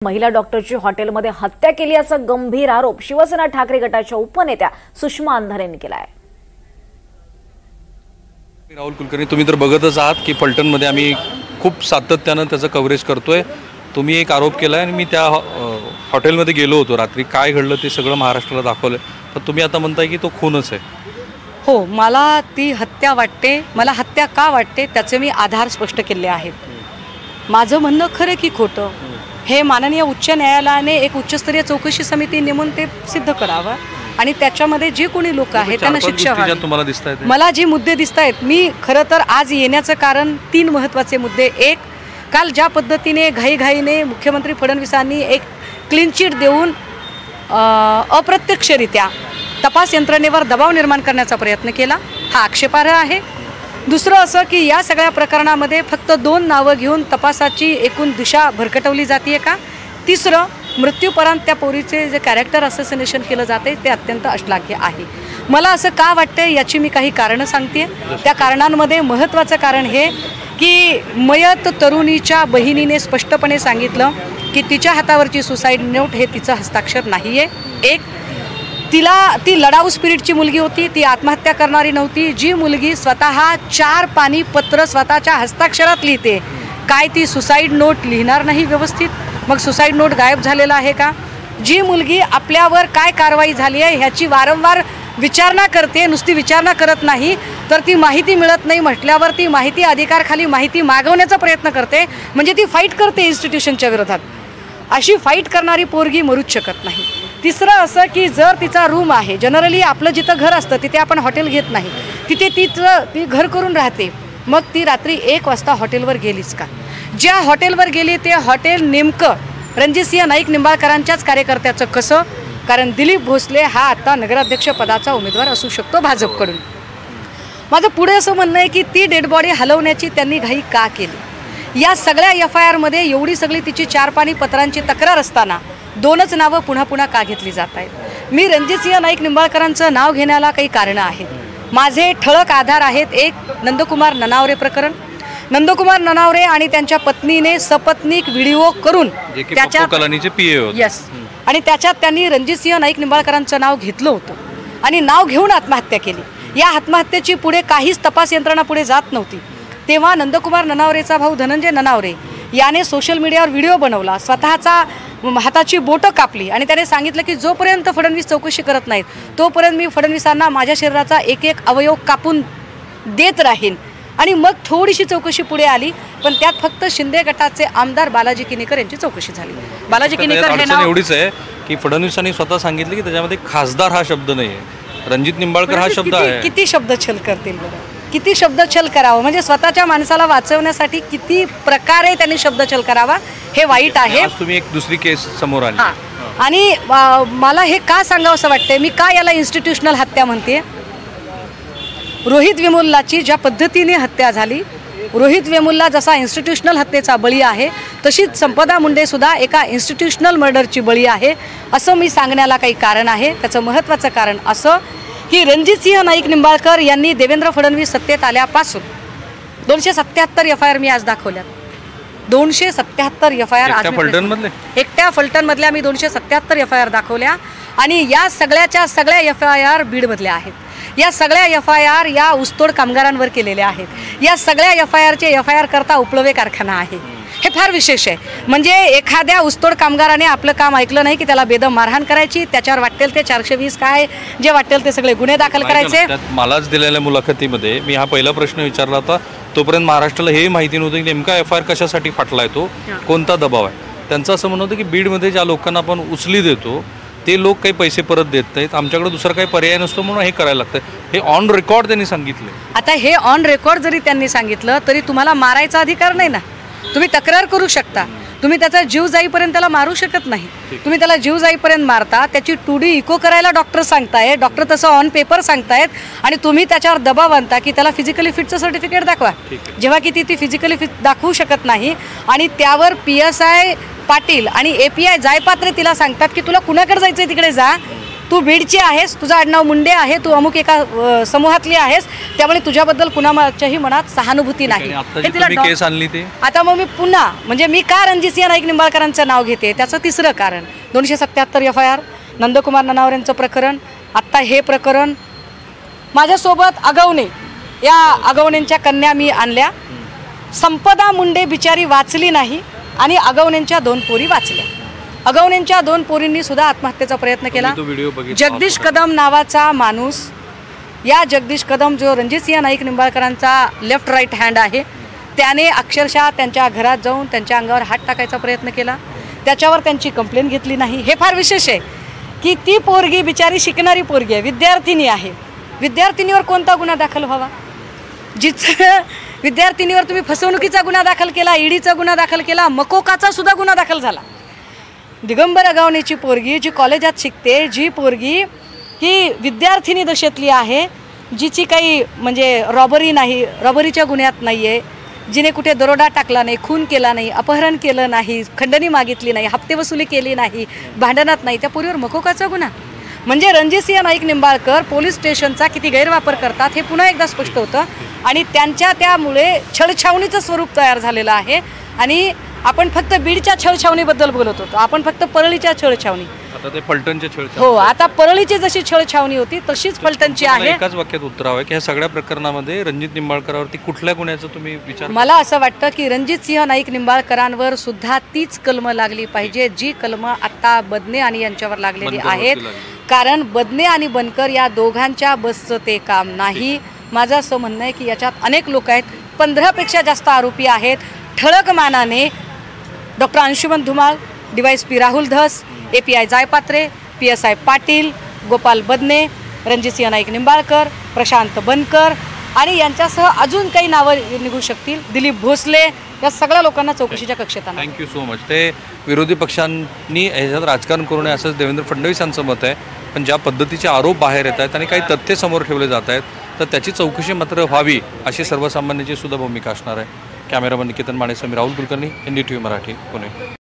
महिला डॉक्टरची हॉटेलमध्ये हत्या केली असा गंभीर आरोप शिवसेना ठाकरे गटाच्या उपनेत्या सुषमा अंधारे यांनी केला आहे। राहुल कुलकर्णी, तुम्ही तर बघतच आहात की फलटणमध्ये आम्ही खूप सातत्याने त्याचं कव्हरेज करतोय। तुम्ही एक आरोप केलाय आणि मी त्या हॉटेलमध्ये गेलो होतो रात्री, काय घडलं ते सगळं महाराष्ट्राला दाखवलं, पण तुम्ही आता म्हणताय की तो खूनच आहे। हो, मला ती हत्या वाटते। मला हत्या का वाटते त्याचे मी आधार स्पष्ट केले आहेत। माझं म्हणणं खरं की खोटं हे माननीय उच्च न्यायालयाने एक उच्चस्तरीय चौकशी समिती नेमून ते सिद्ध करावं आणि त्याच्यामध्ये जे कोणी लोक आहेत त्यांना शिक्षा व्हावी। मला जे मुद्दे दिसतायत, मी खरं तर आज येण्याचं कारण 3 महत्त्वाचे मुद्दे। एक, काल ज्या पद्धतीने घाईघाईने मुख्यमंत्री फडणवीसांनी एक क्लीन चिट देऊन अप्रत्यक्षरित्या तपास यंत्रणेवर दबाव निर्माण करण्याचा प्रयत्न केला, हा आक्षेपार्ह आहे। दुसरं असं की या सगळ्या प्रकरणामध्ये फक्त 2 नावं घेऊन तपासाची एकूण दिशा भरकटवली जाते का। तिसरं, मृत्यूपर्यंत त्या पोरीचे जे कॅरेक्टर असोसिनेशन केलं जाते ते अत्यंत अश्लाघ्य आहे। मला असं का वाटतं याची मी काही कारणं सांगते। त्या कारणांमध्ये महत्त्वाचं कारण हे की मयत तरुणीच्या बहिणीने स्पष्टपणे सांगितलं की तिच्या हातावरची सुसाईड नोट हे तिचं हस्ताक्षर नाही आहे। एक, ती लढाऊ स्पिरिटची मुलगी होती, ती आत्महत्या करणारी नव्हती। जी मुलगी स्वतः 4 पानी पत्र स्वतःच्या हस्ताक्षरात लिहिते, काय ती सुसाईड नोट लिहिणार नाही व्यवस्थित? मग सुसाईड नोट गायब झालेला आहे का? जी मुलगी आपल्यावर काय कारवाई झाली आहे ह्याची वारंवार विचारणा करते, नुसती विचारणा करत नाही तर ती माहिती मिळत नाही म्हटल्यावर ती माहिती अधिकारखाली माहिती मागवण्याचा प्रयत्न करते, म्हणजे ती फाईट करते इन्स्टिट्यूशनच्या विरोधात। अशी फाईट करणारी पोरगी मरूच शकत नाही। तिसरं असं की जर तिचा रूम आहे, जनरली आपलं जिथं घर असतं तिथे आपण हॉटेल घेत नाही, तिथे ती घर करून राहते, मग ती रात्री 1 वाजता हॉटेलवर गेलीच का? ज्या हॉटेलवर गेली ते हॉटेल नेमकं रणजितसिंह नाईक निंबाळकरांच्याच कार्यकर्त्याचं कसं? कारण दिलीप भोसले हा आता नगराध्यक्ष पदाचा उमेदवार असू शकतो भाजपकडून। माझं पुढे असं म्हणणं आहे की ती डेड बॉडी हलवण्याची त्यांनी घाई का केली? या सगळ्या FIRमध्ये एवढी सगळी तिची 4 पानी पत्रांची तक्रार असताना 2च नावं पुन्हा पुन्हा का घेतली जात आहेत? मी रणजितसिंह नाईक निंबाळकरांचं नाव घेण्याला काही कारणं आहेत, माझे ठळक आधार आहेत। एक, नंदकुमार ननावरे प्रकरण। नंदकुमार ननावरे आणि त्यांच्या पत्नीने सपत्नीक व्हिडिओ करून आणि त्याच्यात त्यांनी रणजितसिंह नाईक निंबाळकरांचं नाव घेतलं होतं आणि नाव घेऊन आत्महत्या केली। या आत्महत्येची पुढे काहीच तपास यंत्रणा पुढे जात नव्हती। तेव्हा नंदकुमार ननावरेचा भाऊ धनंजय ननावरे याने सोशल मीडियावर व्हिडिओ बनवला, स्वतःचा हाताची बोटं कापली आणि त्याने सांगितलं की जोपर्यंत फडणवीस चौकशी करत नाहीत तोपर्यंत मी फडणवीसांना माझ्या शरीराचा एक अवयव कापून देत राहीन। आणि मग थोडीशी चौकशी पुढे आली, पण त्यात फक्त शिंदे गटाचे आमदार बालाजी किनीकर यांची चौकशी झाली। बालाजी किनीकर हे नाव एवढीच आहे की फडणवीसांनी स्वतः सांगितलं की त्याच्यामध्ये खासदार हा शब्द नाही आहे, रणजित निंबाळकर हा शब्द आहे। किती शब्दछल करतील बरं, किती शब्दछल करावं, म्हणजे स्वतःच्या माणसाला वाचवण्यासाठी किती प्रकारे त्यांनी शब्दछल करावा, हे वाईट आहे। तुम्ही एक दुसरी केस समोर आली आणि मला हे का सांगावं असं वाटतंय, मी का याला इन्स्टिट्यूशनल हत्या म्हणते? रोहित वेमुल्लाची ज्या पद्धतीने हत्या झाली, रोहित वेमुल्ला जसा इन्स्टिट्यूशनल हत्येचा बळी आहे तशीच संपदा मुंडे सुद्धा एका इन्स्टिट्यूशनल मर्डरची बळी आहे, असं मी सांगण्याला काही कारण आहे। त्याचं महत्त्वाचं कारण असं की रणजितसिंह नाईक निंबाळकर यांनी देवेंद्र फडणवीस सत्तेत आल्यापासून 277 FIR मी आज दाखवल्यात। 277 FIR एकट्या फलटणमधल्या मी 277 FIR दाखवल्या आणि या सगळ्याच्या सगळ्या FIR बीडमधल्या आहेत। या सगळ्या FIR या ऊसतोड कामगारांवर केलेल्या आहेत। या सगळ्या FIR करता उपलवे कारखाना आहे। हे फार विशेष आहे, म्हणजे एखाद्या ऊसतोड कामगाराने आपलं काम ऐकलं नाही की त्याला बेदम मारहाण करायची, त्याच्यावर वाटेल ते 420 काय जे वाटेल ते सगळे गुन्हे दाखल करायचे। मलाच दिलेल्या मुलाखतीमध्ये मी हा पहिला प्रश्न विचारला होता, तोपर्यंत महाराष्ट्राला हे माहिती नव्हतं की नेमका FIR कशासाठी फाटलाय, तो कोणता दबाव आहे। त्यांचं असं म्हणणं होतं की बीडमध्ये ज्या लोकांना आपण उचली देतो ते लोक काही पैसे परत देत नाहीत, आमच्याकडे दुसरा काही पर्याय नसतो म्हणून हे करायला लागतं। हे ऑन रेकॉर्ड त्यांनी सांगितलं। आता हे ऑन रेकॉर्ड जरी त्यांनी सांगितलं तरी तुम्हाला मारायचा अधिकार नाही ना, तुम्ही तक्रार करू शकता, तुम्ही त्याचा जीव जाईपर्यंत त्याला मारू शकत नाही। तुम्ही त्याला जीव जाईपर्यंत मारता, त्याची 2D इको करायला डॉक्टर सांगतायत, डॉक्टर तसं ऑन पेपर सांगतायत आणि तुम्ही त्याच्यावर दबाव आणता की त्याला फिजिकली फिटचं सर्टिफिकेट दाखवा, जेव्हा की ती फिजिकली फिट दाखवू शकत नाही आणि त्यावर PSI पाटील आणि API जायपात्रे तिला सांगतात की तुला कुणाकडे जायचंय तिकडे जा, तू बीडची आहेस, तुझं आडनाव मुंडे आहे, तू अमुक एका समूहातली आहेस, त्यामुळे तुझ्याबद्दल कुणाच्याही मनात सहानुभूती नाही. आता हे जी तिला तुम्ही केस आणली ते आता मग मी पुन्हा म्हणजे मी का रणजितसिंह नाईक निंबाळकरांचं नाव घेते त्याचं तिसरं कारण 277 FIR, नंदकुमार ननावरेंचं प्रकरण, आत्ता हे प्रकरण. माझ्यासोबत अगवणे, या अगवणेंच्या कन्या मी आणल्या. संपदा मुंडे बिचारी वाचली नाही आणि अगवणेंच्या 2 पोरी वाचल्या. अगवणेंच्या 2 पोरींनी सुद्धा आत्महत्येचा प्रयत्न केला. तो व्हिडिओ बघितला. जगदीश कदम नावाचा माणूस, या जगदीश कदम जो रणजितसिंह नाईक निंबाळकरांचा लेफ्ट राईट हँड आहे, त्याने अक्षरशः त्यांच्या घरात जाऊन त्यांच्या अंगावर हात टाकायचा प्रयत्न केला. त्याच्यावर त्यांची कंप्लेंट घेतली नाही. हे फार विशेष आहे की ती पोरगी बिचारी शिकणारी पोरगी आहे, विद्यार्थिनी आहे. विद्यार्थिनीवर कोणता गुन्हा दाखल व्हावा? जिचं विद्यार्थिनीवर तुम्ही फसवणुकीचा गुन्हा दाखल केला, ईडीचा गुन्हा दाखल केला, मकोकाचा सुद्धा गुन्हा दाखल झाला. दिगंबर अगवणेची पोरगी जी कॉलेजात शिकते, जी पोरगी ही विद्यार्थिनी दशेतली आहे, जिची काही म्हणजे रॉबरी नाही, रॉबरीच्या गुन्ह्यात नाही आहे, जिने कुठे दरोडा टाकला नाही, खून केला नाही, अपहरण केलं नाही, खंडणी मागितली नाही, हप्ते वसुली केली नाही, भांडणात नाही, त्या पोरीवर मकोकाचा गुन्हा. म्हणजे रणजितसिंह नाईक निंबाळकर पोलीस स्टेशनचा किती गैरवापर करतात हे पुन्हा एकदा स्पष्ट होतं. आणि त्यांच्या त्यामुळे छळछावणीचं स्वरूप तयार झालेलं आहे. आणि आपण फक्त बीडच्या छळछावणीबद्दल बोलत होतो, आपण फक्त परळीच्या छळछावणी, आता ते फलटणच्या छळछावणी. हो, आता परळीची जशी छळछावणी होती तशीच फलटणची आहे. एकाच वाक्यात उत्तर आहे की ह्या सगळ्या प्रकरणामध्ये रणजित निंबाळकरावरती कुठल्या गुन्ह्याचा तुम्ही विचार? मला असं वाटतं की रणजितसिंह नाईक निंबाळकरांवर सुद्धा तीच कलमं लागली पाहिजे जी कलमं आता बदने आणि यांच्यावर लागलेली आहेत. कारण बदने आणि बनकर या दोघांच्या बसचं ते काम नाही. माझं असं म्हणणं आहे की याच्यात अनेक लोक आहेत, 15पेक्षा जास्त आरोपी आहेत. ठळक मानाने doctor Anshuman Dhumal, DYSP Rahul Dhas, API Jaypatre, PSI Patil, Gopal Badne, Ranjitsinh Naik Nimbalkar, Prashant Bankar आणि यांच्यासह अजून काही नावं निघू शकतील, दिलीप भोसले, या सगळ्या लोकांना चौकशीच्या कक्षेत आणा. Thank you so much. ते विरोधी पक्षांनी ह्याच्यात राजकारण करू नये असंच देवेंद्र फडणवीस यांचं मत आहे. पण ज्या पद्धतीचे आरोप बाहेर येत आहेत आणि काही तथ्य समोर ठेवले जात आहेत तर त्याची चौकशी मात्र व्हावी अशी सर्वसामान्यांची सुद्धा भूमिका असणार आहे. Cameraman Niketan Mane, Sameer Rahul Kulkarni, NDTV Marathi, Pune.